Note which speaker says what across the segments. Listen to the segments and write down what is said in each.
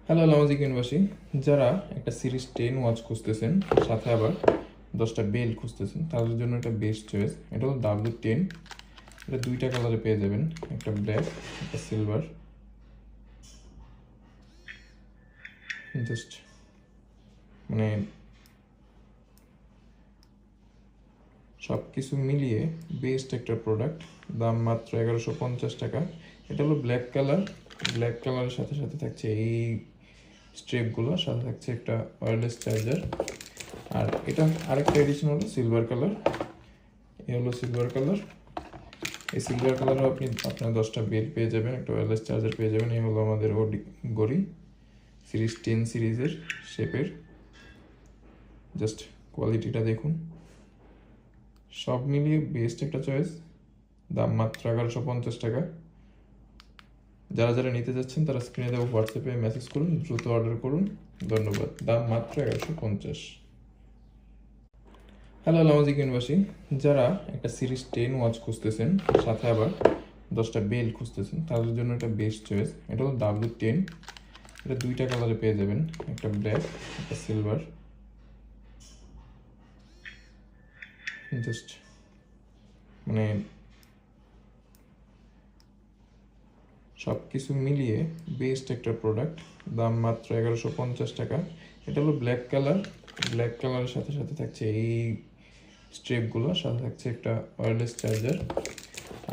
Speaker 1: Hello লামাজিকনবাসী, যারা একটা series 10 watch খুঁজতেছেন, সাথে আবার 10টা বেল খুঁজতেছেন, তাদের জন্য এটা বেস্ট চয়েস। এটা হলো W10। এটা দুইটা কালারে পেয়ে যাবেন, একটা ব্ল্যাক, একটা সিলভার। জাস্ট মানে সব কিছু মিলিয়ে বেস্ট একটা প্রোডাক্ট। দাম মাত্র 1150 টাকা। এটা হলো ব্ল্যাক কালার। ব্ল্যাক কালারের সাথে সাথে থাকছে এই স্ট্রিপগুলো, সাথে থাকছে একটা ওয়্যারলেস চার্জার। আর এটা আরেকটা এডিশন হলো সিলভার কালার। এ হলো সিলভার কালার। এই সিলভার কালারও আপনি আপনার 10টা বেল পেয়ে যাবেন, একটা ওয়্যারলেস চার্জার পেয়ে যাবেন। এই হলো আমাদের গড়ি সিরিজ 10 সিরিজের শেপের। জাস্ট কোয়ালিটিটা দেখুন, সব মিলিয়ে বেস্ট একটা চয়েস। দাম মাত্র 1150 টাকা। যারা যারা নিতে যাচ্ছেন তারা স্ক্রিনে দেওয়া হোয়াটসঅ্যাপে মেসেজ করুন, দ্রুত অর্ডার করুন। ধন্যবাদ। দাম মাত্র 1150। হ্যালো লামাজিকনবাসী, যারা একটা সিরিজ 10 ওয়াচ খুঁজতেছেন, সাথে আবার 10টা বেল খুঁজতেছেন, তাদের জন্য এটা বেস্ট চয়েস। এটা হলো W10। এটা দুইটা কালারে পেয়ে যাবেন, একটা ব্ল্যাক, একটা সিলভার। জাস্ট মানে সব কিছু মিলিয়ে বেস্ট একটা প্রোডাক্ট। দাম মাত্র 1150 টাকা। এটা হলো ব্ল্যাক কালার। ব্ল্যাক কালারের সাথে সাথে থাকছে এই স্ট্রিপগুলো, সাথে থাকছে একটা ওয়্যারলেস চার্জার।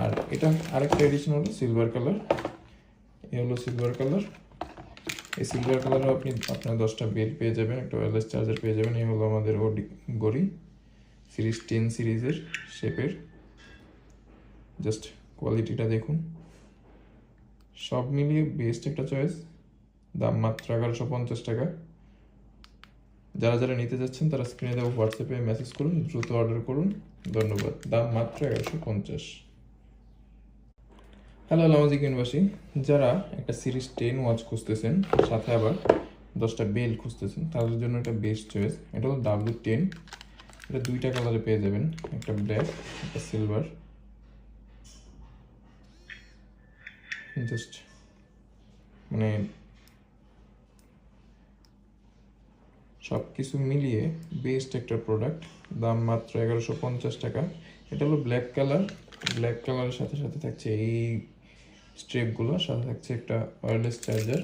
Speaker 1: আর এটা আরেকটা এডিশন হলো সিলভার কালার। এ হলো সিলভার কালার। এই সিলভার কালারও আপনি আপনার 10টা বেল পেয়ে যাবেন, একটা ওয়্যারলেস চার্জার পেয়ে যাবেন। এই হলো আমাদের গড়ি সিরিজ 10 সিরিজের শেপের। জাস্ট কোয়ালিটিটা দেখুন, সব মিলিয়ে বেস্ট একটা চয়েস। দাম মাত্র 1150 টাকা। যারা যারা নিতে যাচ্ছেন তারা স্ক্রিনে দেওয়া হোয়াটসঅ্যাপে মেসেজ করুন, দ্রুত অর্ডার করুন। ধন্যবাদ। দাম মাত্র 1150। হ্যালো লামাজিকনবাসী, যারা একটা সিরিজ 10 ওয়াচ খুঁজতেছেন, সাথে আবার 10টা বেল খুঁজতেছেন, তাদের জন্য এটা বেস্ট চয়েস। এটা হলো W10। এটা দুইটা কালারে পেয়ে যাবেন, একটা ব্ল্যাক, একটা সিলভার। জাস্ট মানে সব কিছু মিলিয়ে বেস্ট একটা প্রোডাক্ট। দাম মাত্র 1150 টাকা। এটা হলো ব্ল্যাক কালার। ব্ল্যাক কালারের সাথে সাথে থাকছে এই স্ট্রিপগুলো, সাথে থাকছে একটা ওয়্যারলেস চার্জার।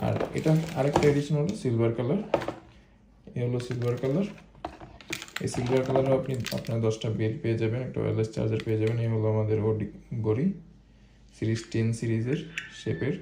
Speaker 1: আর এটা আরেকটা এডিশন হলো সিলভার কালার। এ হলো সিলভার কালার। এই সিলভার কালারও আপনি আপনার 10টা বেল পেয়ে যাবেন, একটা ওয়্যারলেস চার্জার পেয়ে যাবেন। এই হলো আমাদের গড়ি সিরিজ 10 সিরিজের শেপের।